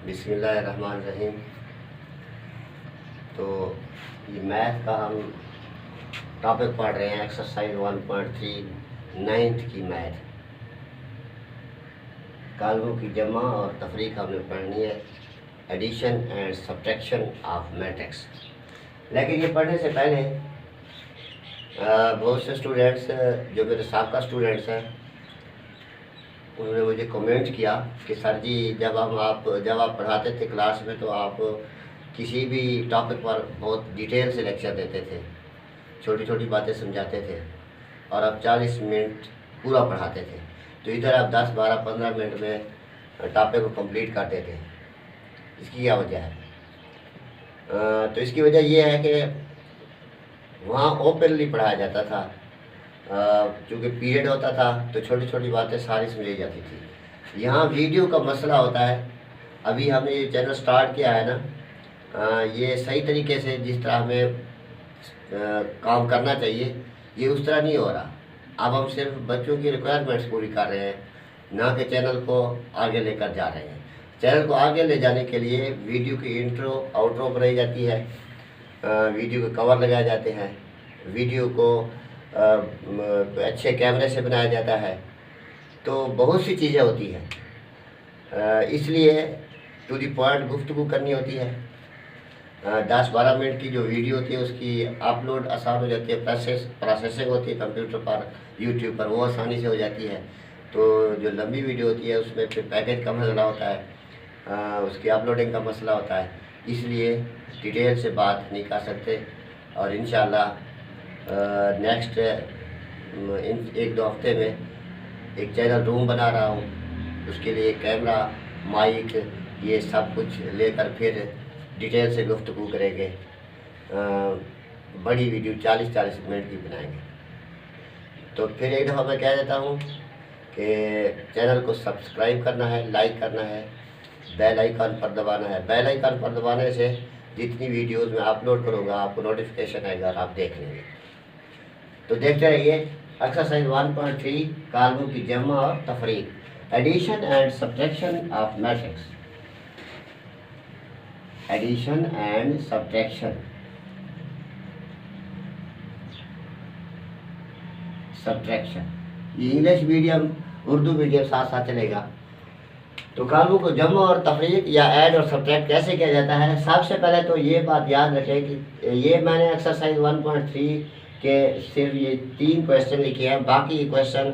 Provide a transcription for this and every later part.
बिस्मिल्लाहिर्रहमानिर्रहीम। तो ये मैथ का हम टॉपिक पढ़ रहे हैं, एक्सरसाइज 1.3 नाइन्थ की मैथ। कालमों की जमा और तफरीक हमने पढ़नी है, addition and subtraction of matrix. लेकिन ये पढ़ने से पहले बहुत से स्टूडेंट्स जो मेरे साबका स्टूडेंट्स हैं उन्होंने मुझे कमेंट किया कि सर जी जब आप पढ़ाते थे क्लास में तो आप किसी भी टॉपिक पर बहुत डिटेल से लेक्चर देते थे, छोटी छोटी बातें समझाते थे और आप 40 मिनट पूरा पढ़ाते थे। तो इधर आप 10, 12, 15 मिनट में टॉपिक को कंप्लीट करते थे। इसकी क्या वजह है? तो इसकी वजह यह है कि वहाँ ओपनली पढ़ाया जाता था, क्योंकि पीरियड होता था तो छोटी छोटी बातें सारी समझी जाती थी। यहाँ वीडियो का मसला होता है। अभी हमने ये चैनल स्टार्ट किया है ना, ये सही तरीके से जिस तरह हमें काम करना चाहिए ये उस तरह नहीं हो रहा। अब हम सिर्फ बच्चों की रिक्वायरमेंट्स पूरी कर रहे हैं, ना कि चैनल को आगे लेकर जा रहे हैं। चैनल को आगे ले जाने के लिए वीडियो की इंट्रो आउट्रो बनाई जाती है, वीडियो के कवर लगाए जाते हैं, वीडियो को अच्छे कैमरे से बनाया जाता है। तो बहुत सी चीज़ें होती हैं, इसलिए टू दी पॉइंट गुफ्तगू करनी होती है। 10-12 मिनट की जो वीडियो होती है उसकी अपलोड आसान हो जाती है, प्रोसेसिंग होती है कंप्यूटर पर, यूट्यूब पर, वो आसानी से हो जाती है। तो जो लंबी वीडियो होती है उसमें फिर पैकेज का मसला होता है, उसकी अपलोडिंग का मसला होता है, इसलिए डिटेल से बात नहीं कर सकते। और इंशाल्लाह नेक्स्ट 1-2 हफ्ते में एक चैनल रूम बना रहा हूँ, उसके लिए कैमरा, माइक, ये सब कुछ लेकर फिर डिटेल से गुफ्तगू करेंगे। बड़ी वीडियो 40-40 मिनट की बनाएंगे। तो फिर एक दफ़ा मैं कह देता हूँ कि चैनल को सब्सक्राइब करना है, लाइक करना है, बेल आइकन पर दबाना है। बेल आइकन पर दबाने से जितनी वीडियोज़ मैं अपलोड करूँगा आपको नोटिफिकेशन आएगा और आप देख लेंगे। तो देखते रहिए एक्सरसाइज 1.3 कालमों की जमा और तफरीक, addition and subtraction of matrix. Addition and subtraction, ये इंग्लिश मीडियम उर्दू मीडियम साथ साथ चलेगा। तो कालमों को जमा और तफरीक या ऐड और सब्ट्रैक्ट कैसे किया जाता है? सबसे पहले तो ये बात याद रखें कि ये मैंने एक्सरसाइज 1.3 के सिर्फ ये 3 क्वेश्चन लिखे हैं। बाकी क्वेश्चन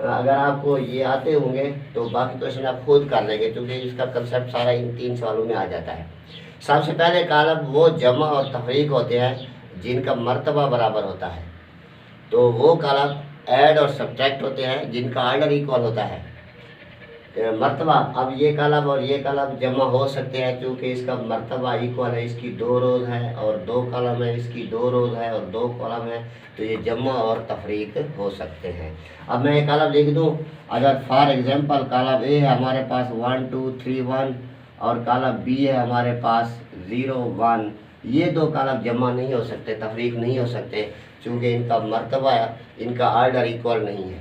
अगर आपको ये आते होंगे तो बाकी क्वेश्चन आप खुद कर लेंगे, क्योंकि इसका कंसेप्ट सारा इन 3 सवालों में आ जाता है। सबसे पहले कालम वो जमा और तफरीक होते हैं जिनका मर्तबा बराबर होता है। तो वो कालम ऐड और सब्ट्रैक्ट होते हैं जिनका आर्डर इक्वल होता है, मर्तबा। अब ये कॉलम और ये कॉलम जमा हो सकते हैं क्योंकि इसका मर्तबा इक्वल है, इसकी 2 रोज़ है और 2 कॉलम है, इसकी 2 रोज़ है और 2 कॉलम है, तो ये जमा और तफरीक हो सकते हैं। अब मैं एक कॉलम लिख दूं, अगर फॉर एग्जांपल कॉलम ए है हमारे पास 1 2 3 1 और कॉलम बी है हमारे पास 0 1, ये 2 कॉलम जमा नहीं हो सकते, तफरीक नहीं हो सकते, क्योंकि इनका मर्तबा, इनका आर्डर इक्वल नहीं है,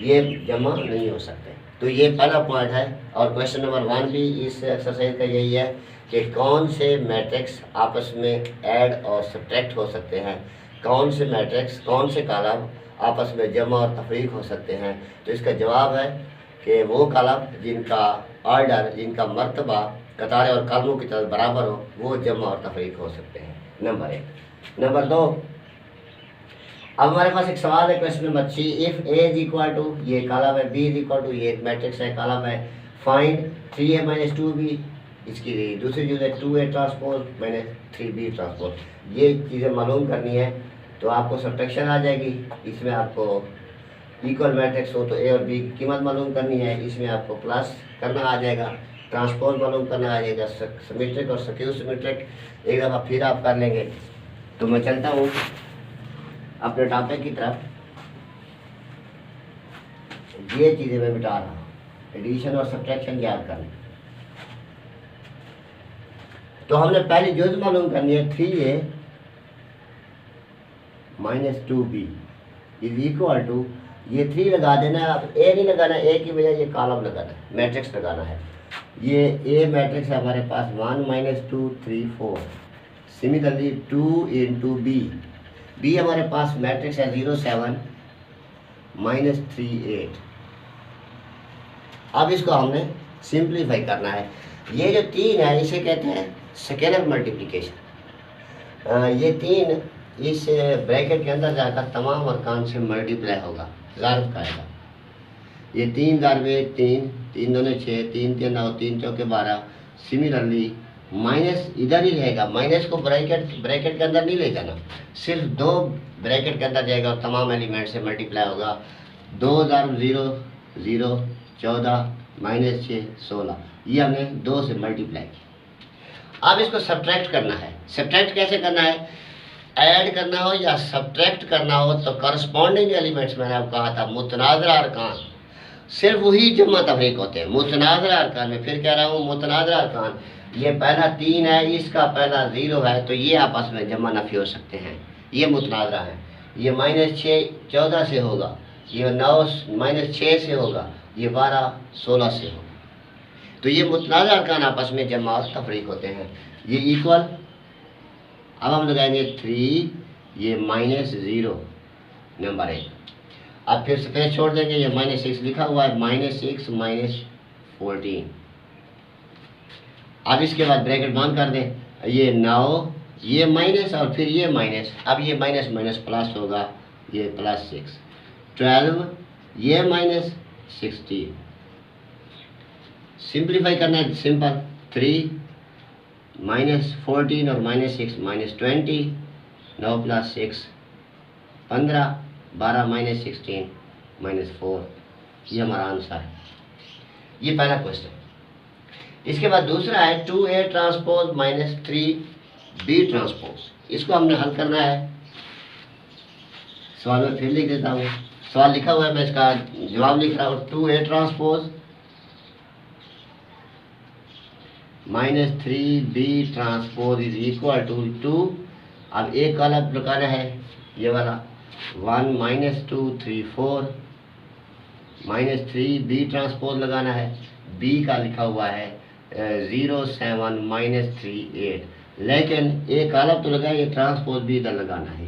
ये जमा नहीं हो सकते। तो ये पहला पॉइंट है। और क्वेश्चन नंबर 1 भी इस एक्सरसाइज का यही है कि कौन से मैट्रिक्स आपस में ऐड और सब्ट्रैक्ट हो सकते हैं, कौन से मैट्रिक्स, कौन से कॉलम आपस में जमा और तफरीक हो सकते हैं। तो इसका जवाब है कि वो कॉलम जिनका आर्डर, जिनका मर्तबा कतारें और कॉलमों की तरह बराबर हो, वो जमा और तफरीक हो सकते हैं। नंबर 1। नंबर 2, अब हमारे पास एक सवाल है question number 3, if A is equal to, ये कॉलम है, बी इज इक्वल टू, ये एक मैट्रिक्स है, कॉलम है, फाइंड 3a माइनस 2b, इसकी दूसरी चीज़ है 2a transpose minus 3b transpose. ये चीज़ें मालूम करनी है तो आपको सब्ट्रैक्शन आ जाएगी। इसमें आपको इक्वल मैट्रिक्स हो तो ए और बी की कीमत मालूम करनी है, इसमें आपको प्लस करना आ जाएगा, ट्रांसपोज मालूम करना आ जाएगा, सिमेट्रिक और स्क्यू सिमेट्रिक एक दफ़ा फिर आप कर लेंगे। तो मैं चलता हूँ अपने टॉपिक की तरफ। ये चीज़ें मैं मिटा रहा हूँ, एडिशन और सब्ट्रैक्शन याद करना। तो हमने पहली जुज़ मालूम करनी है, 3a minus 2b is equal to, ये 3 लगा देना है। अब ए नहीं लगाना, ए की बजाय ये कॉलम लगाना है, मैट्रिक्स लगाना है। ये ए मैट्रिक्स है हमारे पास 1 - 2 3 4। सिमिलरली 2 इंटू बी हमारे पास मैट्रिक्स है 0 7 -3 8। अब इसको हमने सिंप्लीफाई करना है। ये जो 3 है इसे कहते हैं स्केलर मल्टीप्लिकेशन। ये 3 इस ब्रैकेट के अंदर जाकर तमाम अरकान से मल्टीप्लाई होगा, ज़ारब करेगा। ये 3 ज़ारब 1 3, 3 दूने 6, 3 3 9, 3 चौके 12। सिमिलरली माइनस इधर ही रहेगा, माइनस को ब्रैकेट के अंदर नहीं ले जाना, सिर्फ 2 ब्रैकेट के अंदर जाएगा और तमाम एलिमेंट से मल्टीप्लाई होगा। 2 ज़ारब 0 0 14 -6 16। ये हमने 2 से मल्टीप्लाई किया। अब इसको सब्ट्रैक्ट करना है। सब्ट्रैक्ट कैसे करना है? ऐड करना हो या सब्ट्रैक्ट करना हो तो करस्पॉन्डिंग एलिमेंट्स मैंने आपको कहा था मुतनाज़िर अरकान सिर्फ वही जमा तफरीक होते हैं। मुतनाज़िर अरकान में फिर कह रहा हूँ, मुतनाज़िर अरकान ये पहला 3 है, इसका पहला 0 है, तो ये आपस में जमा नफी हो सकते हैं। ये मुतनाज़िरा है। ये -6 14 से होगा, ये 9 -6 से होगा, ये 12 16 से होगा। तो ये मुतनाज़िर अरकान आपस में जमा और तफरीक होते हैं। ये इक्वल, अब हम लगाएंगे 3, ये -0 नंबर 1। अब फिर स्पेस छोड़ देंगे, ये -6 लिखा हुआ है, -6 -14। अब इसके बाद ब्रैकेट बंद कर दें। ये 9, ये माइनस और फिर ये माइनस, अब ये माइनस माइनस प्लस होगा, ये +6 12, ये -16। सिंप्लीफाई करना है, सिंपल 3 -14 और -6 -20, 9 + 6 15, 12 -16 -4। ये हमारा आंसर है। ये पहला क्वेश्चन। इसके बाद दूसरा है 2A ट्रांसपोज -3B ट्रांसपोज। इसको हमने हल करना है। सवाल में फिर लिख देता हूँ, सवाल लिखा हुआ है, मैं इसका जवाब लिख रहा हूँ। 2A transpose -3B transpose is equal to 2। अब एक कॉलम लगाना है, ये वाला 1 -2 3 4 -3B ट्रांसपोज लगाना है। B का लिखा हुआ है 0 7 -3 8, लेकिन एक कॉलम तो लगा, ये ट्रांसपोज भी इधर लगाना है।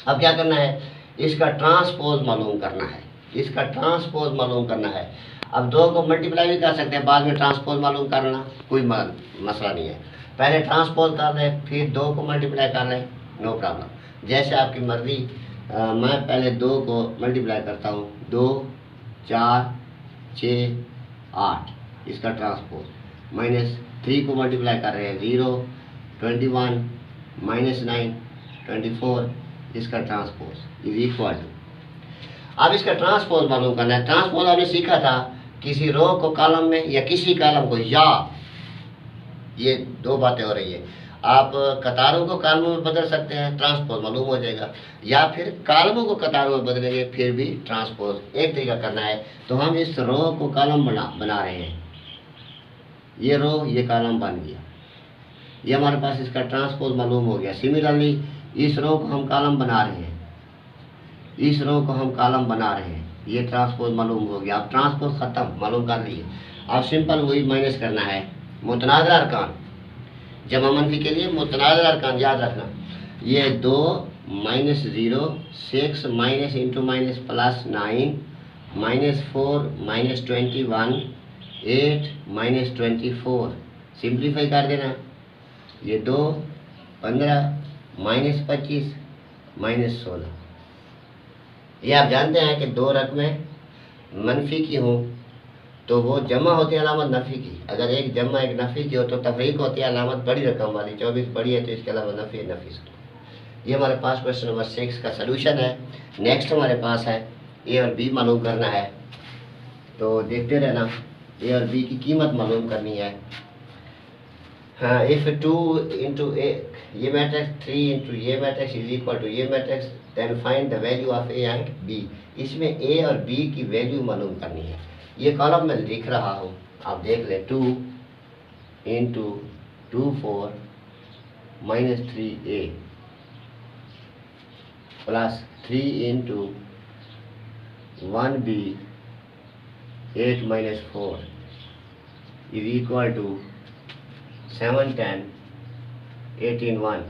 अब क्या करना है? इसका ट्रांसपोज मालूम करना है, इसका ट्रांसपोज मालूम करना है। अब 2 को मल्टीप्लाई भी कर सकते हैं, बाद में ट्रांसपोज मालूम कर लेना, कोई मसला नहीं है। पहले ट्रांसपोज कर लें, फिर 2 को मल्टीप्लाई कर लें, नो प्रॉब्लम, जैसे आपकी मर्जी। मैं पहले 2 को मल्टीप्लाई करता हूँ, 2 4 6 8, इसका ट्रांसपोज। -3 को मल्टीप्लाई कर रहे हैं, 0 21 -9 24, इसका ट्रांसपोज इज इक्वल टू। अब इसका ट्रांसपोज मालूम करना है। ट्रांसपोज हमने सीखा था, किसी रो को कॉलम में या किसी कॉलम को, या ये 2 बातें हो रही है। आप कतारों को कॉलमों में बदल सकते हैं, ट्रांसपोज मालूम हो जाएगा, या फिर कॉलमों को कतारों में बदलेंगे, फिर भी ट्रांसपोज। एक तरीका करना है, तो हम इस रो को कॉलम बना रहे हैं, ये रो ये कॉलम बन गया, ये हमारे पास इसका ट्रांसपोज मालूम हो गया। सिमिलरली इस रो को हम कॉलम बना रहे हैं, इस रो को हम कॉलम बना रहे हैं, ये ट्रांसपोज मालूम हो गया। अब ट्रांसपोज ख़त्म, मालूम कर लिए। अब सिंपल वही माइनस करना है। मुतनाज़िर अरकान जमा मनफी के लिए मुतनाज़िर अरकान याद रखना, ये 2 -0 6 माइनस इंटू माइनस +9 -4 -21 8 -24। सिंप्लीफाई कर देना, ये 2 15 -25 -16। ये आप जानते हैं कि 2 रकमें मनफी की हों तो वो जमा होती है अलामत नफ़ी की। अगर एक जमा एक नफ़ी की हो तो तफरीक होती है अलामत बड़ी रकम वाली, 24 बड़ी है तो इसके अलावा नफ़ी नफ़ी। ये हमारे पास क्वेश्चन नंबर 6 का सलूशन है। नेक्स्ट हमारे पास है ए और बी मालूम करना है, तो देखते रहना। ए और बी की कीमत मालूम करनी है। हाँ, इफ़ 2 इंटू ए ये मैट्रिक्स 3 इंटू ये मैट्रिक्स इज इक्वल टू ये matrix, then find the value of A and B. इसमें ए और बी की वैल्यू मालूम करनी है। ये कॉलम में लिख रहा हूँ, आप देख लें। 2 into 2 4 -3a plus 3 into 1b 8 minus 4 is equal to 7, 10, 18, 1।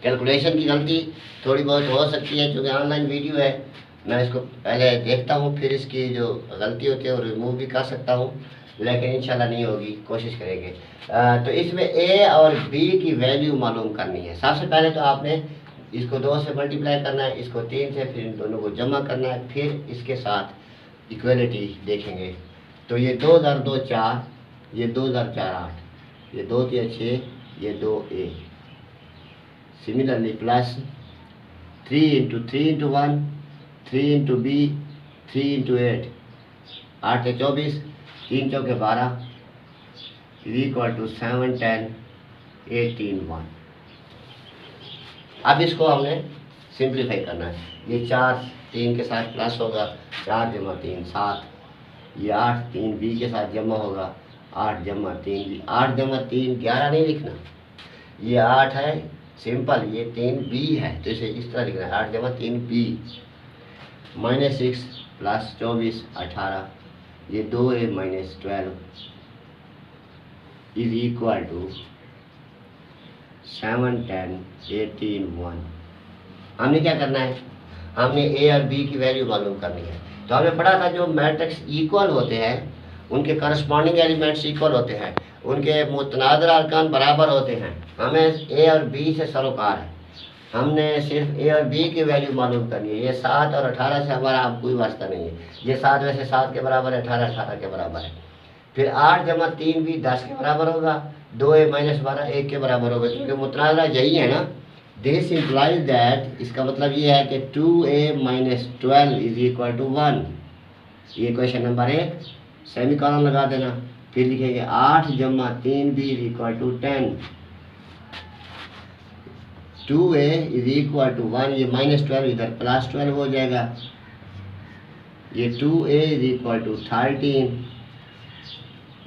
Calculation की गलती थोड़ी बहुत हो सकती है क्योंकि ऑनलाइन वीडियो है, मैं इसको पहले देखता हूँ, फिर इसकी जो गलती होती है वो रिमूव भी कर सकता हूँ, लेकिन इंशाल्लाह नहीं होगी, कोशिश करेंगे। तो इसमें ए और बी की वैल्यू मालूम करनी है। सबसे पहले तो आपने इसको 2 से मल्टीप्लाई करना है, इसको 3 से, फिर इन दोनों को जमा करना है, फिर इसके साथ इक्वलिटी देखेंगे। तो ये 2002 4, ये 2004 8, ये 2 3 6, ये 2a। Similarly plus 3 into 3 into 1, 3 into B, 3 into 8, 8 से 24, 3 चौके 12 इज इक्वल टू 7, 10, 18, 1। अब इसको हमने सिंप्लीफाई करना है। ये 4 3 के साथ प्लस होगा, 4 जमा 3 7, ये 8 3 बी के साथ जमा होगा, 8 जमा 3 बी, 8 जमा 3 11 नहीं लिखना, ये 8 है सिंपल, ये 3 बी है तो इसे इस तरह लिखना है, 8 जमा 3 बी, माइनस 6 प्लस 24 18, ये 2a minus 12 is equal to 7 10 18 1। हमने क्या करना है, हमने ए और बी की वैल्यू मालूम करनी है। तो हमने पढ़ा था जो मैट्रिक्स इक्वल होते हैं उनके करस्पॉन्डिंग एलिमेंट्स इक्वल होते हैं, उनके मुतनाज़िर अरकान बराबर होते हैं। हमें ए और बी से सरोकार है, हमने सिर्फ ए और बी की वैल्यू मालूम करनी है। ये 7 और 18 से हमारा अब कोई वास्ता नहीं है, ये 7 में से 7 के बराबर है, 18 18 के बराबर है। फिर 8 जमा 3 भी 10 के बराबर होगा, 2a माइनस 12 1 के बराबर होगा, क्योंकि मुतनाज़िरा यही है ना। दिस इम्प्लाइज दैट, इसका मतलब ये है कि 2a minus 12 is equal to 1। ये क्वेश्चन नंबर 1, सेमी कॉलन लगा देना, फिर लिखेंगे 8 जमा 3 B is equal to 10, 2a is equal to 1, ये माइनस 12 इधर प्लस 12 हो जाएगा, ये 2a इज इक्वल टू 13,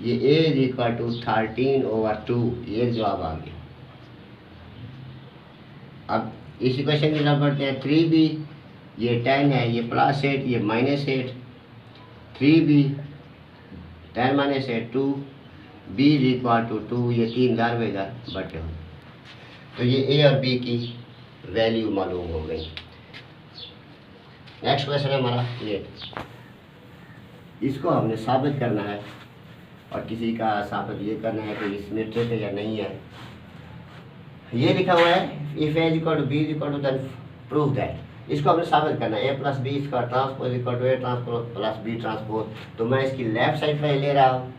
ये a इज इक्वल टू 13/2, ये जवाब आ गया। अब इस इक्वेशन की तरफ बढ़ते हैं। 3b, ये 10 है, ये प्लस 8, ये minus 8, 3b 10 minus 8 2, b is equal to 2, ये 3 घर में घर बटे हो। तो ये ए और बी की वैल्यू मालूम हो गई। नेक्स्ट क्वेश्चन है हमारा ये, इसको हमने साबित करना है और किसी का साबित ये करना है कि इसमें ट्रिक है या नहीं है। ये लिखा हुआ है if A equal to B equal to then prove that. इसको हमने साबित करना है, ए प्लस बी इसका transpose equal to A transpose plus B transpose. तो मैं इसकी लेफ्ट साइड पे ले रहा हूँ,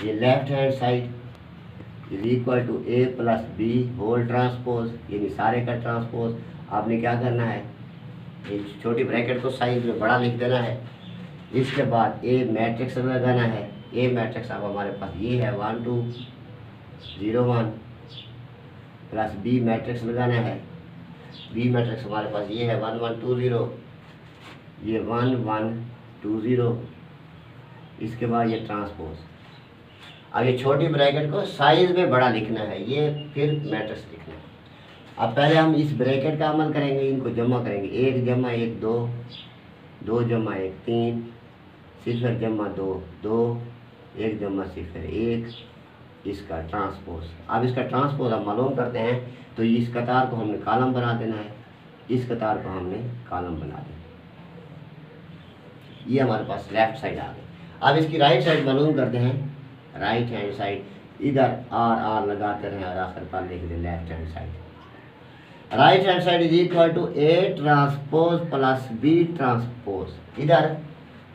ये left hand side is equal to A plus B whole transpose, यानी सारे का ट्रांसपोज। आपने क्या करना है, एक छोटी ब्रैकेट को साइज में बड़ा लिख देना है, इसके बाद ए मैट्रिक्स लगाना है। ए मैट्रिक्स अब हमारे पास ये है 1 2 0 1, प्लस बी मैट्रिक्स लगाना है, बी मैट्रिक्स हमारे पास ये है 1 1 2 0, ये 1 1 2 0, इसके बाद ये ट्रांसपोज। अब ये छोटी ब्रैकेट को साइज में बड़ा लिखना है, ये फिर मैट्रिक्स लिखना है। अब पहले हम इस ब्रैकेट का अमल करेंगे, इनको जमा करेंगे, 1 जमा 1 2, 2 जमा 1 3, 0 जमा 2 2, 1 जमा 0 1, इसका ट्रांसपोज। अब इसका ट्रांसपोज हम मालूम करते हैं, तो इस कतार को हमने कॉलम बना देना है, इस कतार को हमने कॉलम बना देना। ये हमारे पास लेफ्ट साइड आ गई। अब इसकी राइट साइड मालूम करते हैं, राइट हैंड साइड, इधर आर लगाते रहें और आखिर पर लिख दें left hand side. Right hand side is equal to A transpose plus B transpose. इधर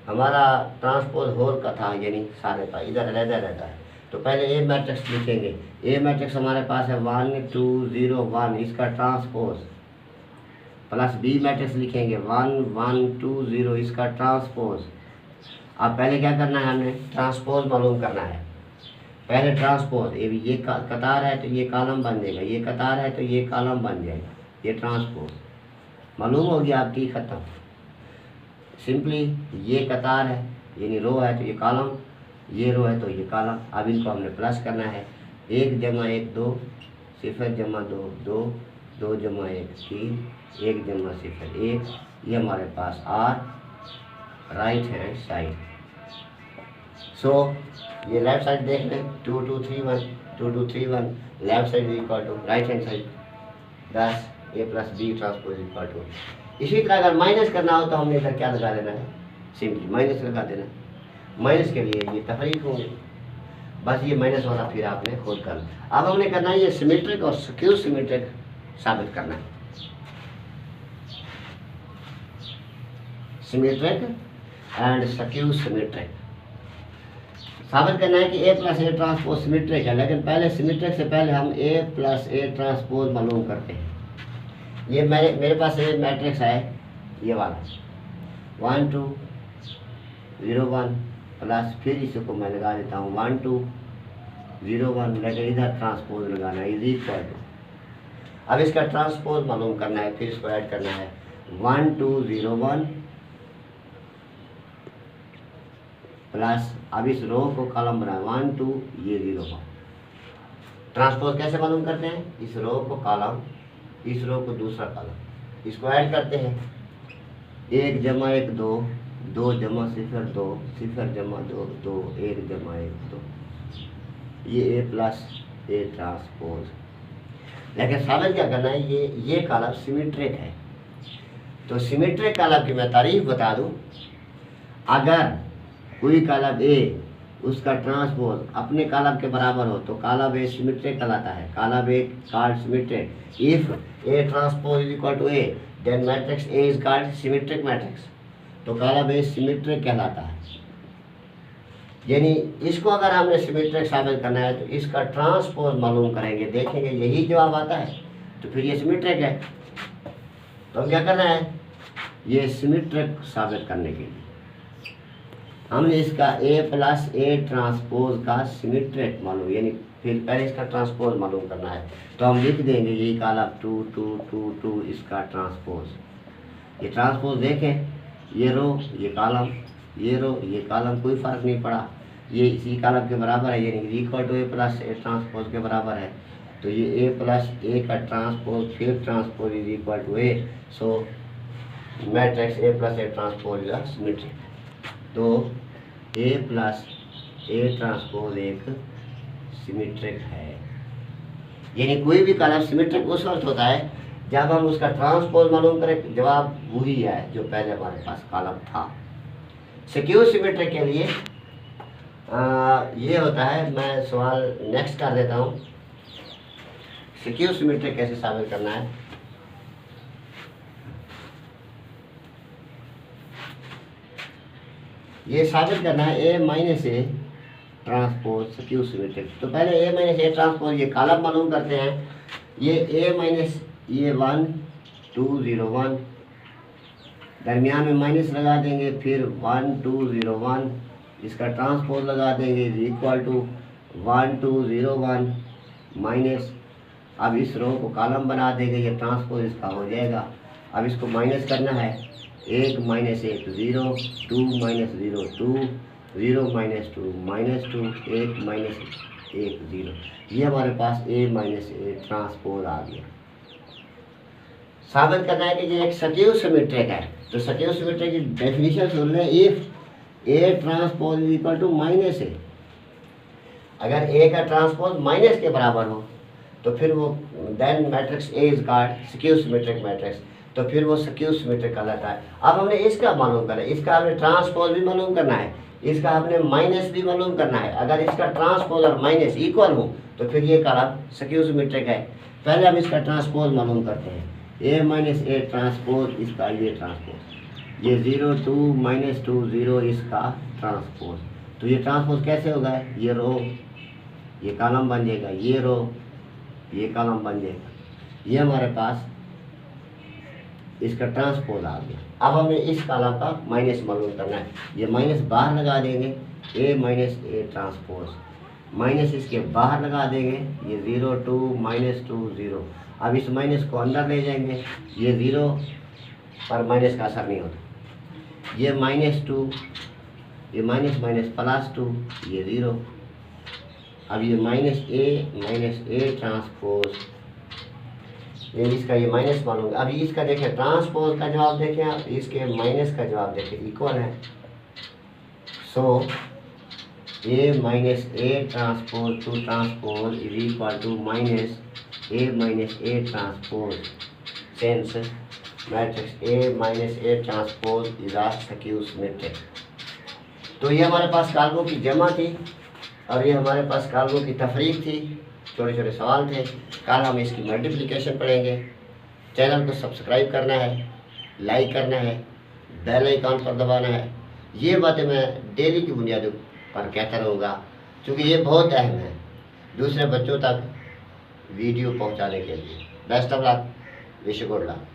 हमारा ट्रांसपोज होल का था, यानी सारे का, इधर अलग रहता है। तो पहले ए मैट्रिक्स लिखेंगे, ए मैट्रिक्स हमारे पास है 1 2 0 1, इसका ट्रांसपोज, प्लस बी मैट्रिक्स लिखेंगे 1 1 2 0, इसका ट्रांसपोज। अब पहले क्या करना है, हमने ट्रांसपोज मालूम करना है। पहले ट्रांसपोज, ये कतार है तो ये कॉलम बन जाएगा, ये कतार है तो ये कॉलम बन जाएगा, ये ट्रांसपोज मालूम हो गया आपकी, ख़त्म। सिंपली ये कतार है यानी रो है तो ये कॉलम, ये रो है तो ये कॉलम। अब इनको हमने प्लस करना है, 1 जमा 1 2, 0 जमा 2 2, 2 जमा 1 3, 1 जमा 0 1, ये हमारे पास R राइट हैंड साइड। सो ये लेफ्ट साइड देख लें, 2 2 3 1 2 2 3 1 left side is equal to right hand side, thus A plus B transpose equal to. इसी तरह अगर माइनस करना हो तो हमने इधर क्या लगा देना है, सिंपली माइनस लगा देना। माइनस के लिए ये तफरीक होंगे, बस ये माइनस वाला फिर आपने खुद करना। अब हमने करना है ये सिमेट्रिक और स्क्यू सिमेट्रिक साबित करना है। सिमेट्रिक एंड स्क्यू सिमेट्रिक साबित करना है कि ए प्लस ए ट्रांसपोज सिमेट्रिक है, लेकिन पहले सिमेट्रिक से पहले हम ए प्लस ए ट्रांसपोज मालूम करते हैं। ये मेरे पास ये मैट्रिक्स है, ये वाला 1 2 0 1 प्लस, फिर इसको मैं लगा देता हूँ 1 2 0 1, लेकिन इधर ट्रांसपोज लगाना है, इज इक्वल टू। अब इसका ट्रांसपोज मालूम करना है, फिर इसको ऐड करना है 1 2 0 1 प्लस, अब इस रो को कॉलम बनाए 1 2 ये 0 1। ट्रांसपोज कैसे मालूम करते हैं, इस रो को कॉलम, इस रो को दूसरा कॉलम, इसको ऐड करते हैं 1 जमा 1 2 2 जमा 0 2 0 जमा 2 2 1 जमा 1 2, ये ए प्लस ए ट्रांसपोज। लेकिन साबित क्या करना है, ये कॉलम सिमेट्रिक है। तो सिमेट्रिक कॉलम की मैं तारीफ बता दूं, अगर कोई कॉलम ए उसका ट्रांसपोज अपने कॉलम के बराबर हो तो कॉलम ए सिमेट्रिक कहलाता है। Column A called symmetric. If A transpose is equal to A then matrix A is called symmetric matrix. तो कॉलम ए सिमेट्रिक कहलाता है। यानी इसको अगर हमने सिमेट्रिक साबित करना है तो इसका ट्रांसपोज मालूम करेंगे, देखेंगे यही जवाब आता है तो फिर ये सिमेट्रिक है। तो क्या करना है, ये सिमेट्रिक साबित करने के लिए हमने इसका ए प्लस ए ट्रांसपोज का सिमेट्रिक मालूम, यानी फिर पहले इसका ट्रांसपोज मालूम करना है। तो हम लिख देंगे यही कॉलम 2 2 2 2 इसका ट्रांसपोज। ये ट्रांसपोज देखें, ये रो ये कॉलम, ये रो ये कॉलम, कोई फ़र्क नहीं पड़ा, ये इसी कॉलम के बराबर है, यानी equal to A plus A transpose के बराबर है। तो ये ए प्लस ए का ट्रांसपोज फिर transpose is equal to A. So matrix A plus A transpose is symmetric. तो ए प्लस ए ट्रांसपोज एक सिमेट्रिक है। यानी कोई भी कॉलम सिमेट्रिक उस वक्त होता है जब हम उसका ट्रांसपोज मालूम करें, जवाब वही है जो पहले हमारे पास कॉलम था। स्क्यू सिमेट्रिक के लिए ये होता है, मैं सवाल नेक्स्ट कर देता हूँ। स्क्यू सिमेट्रिक कैसे साबित करना है, ये साबित करना है A minus A transpose skew symmetric. तो पहले ए माइनस ए ट्रांसपोज ये कॉलम मालूम करते हैं। ये ए माइनस ये 1 2 0 1, दरमियान में माइनस लगा देंगे, फिर 1 2 0 1 इसका ट्रांसपोज लगा देंगे इज इक्वल टू 1 2 0 1 माइनस। अब इस रो को कॉलम बना देंगे, ये ट्रांसपोज इसका हो जाएगा। अब इसको माइनस करना है, 1 minus 1 0 2 minus 0 2 0 minus 2 minus 2 1 minus 1 0। ये हमारे पास ए माइनस ए ट्रांसपोज आ गया। साबित करना है कि ये एक स्क्यू सिमेट्रिक है। तो स्क्यू सिमेट्रिक की डेफिनेशन सुन लें, if A transpose is equal to minus A. अगर ए का ट्रांसपोज माइनस के बराबर हो तो फिर वो then matrix A is called skew symmetric matrix. तो फिर वो स्क्यू सिमेट्रिक कहलाता है। अब हमने इसका मालूम करना है, इसका हमने ट्रांसपोज भी मालूम करना है, इसका हमने माइनस भी मालूम करना है। अगर इसका ट्रांसपोज और माइनस इक्वल हो तो फिर ये कॉलम स्क्यू सिमेट्रिक है। पहले हम इसका ट्रांसपोज मालूम करते हैं, ए माइनस ए ट्रांसपोज इसका ये ट्रांसपोज, ये 0 2 माइनस 2 0 इसका ट्रांसपोज। तो ये ट्रांसपोज कैसे होगा, ये रो ये कॉलम बन जाएगा, ये रो ये कॉलम बन जाएगा। ये हमारे पास इसका ट्रांसपोज आ गया। अब हमें इस कॉलम का माइनस मालूम करना है, ये माइनस बाहर लगा देंगे, ए माइनस ए ट्रांसपोज, माइनस इसके बाहर लगा देंगे, ये 0 2 माइनस 2 0। अब इस माइनस को अंदर ले जाएंगे, ये 0 पर माइनस का असर नहीं होता, ये -2 ये माइनस माइनस +2 ये 0। अब ये माइनस ए ट्रांसपोज, ये इसका ये माइनस मालूम। अभी इसका देखें ट्रांसपोज का जवाब देखें आप, इसके माइनस का जवाब देखें इक्वल है। So A minus A transpose to transpose is equal to minus A transpose since matrix A minus A transpose is a skew symmetric. तो ये हमारे पास कालमों की जमा थी और ये हमारे पास कालमों की तफरीक थी, छोटे छोटे सवाल थे। कल हम इसकी मल्टीप्लिकेशन पढ़ेंगे। चैनल को सब्सक्राइब करना है, लाइक करना है, बेल आइकन पर दबाना है। ये बातें मैं डेली की बुनियादों पर कहता रहूँगा क्योंकि ये बहुत अहम है दूसरे बच्चों तक वीडियो पहुँचाने के लिए। Best of luck, wish you good luck.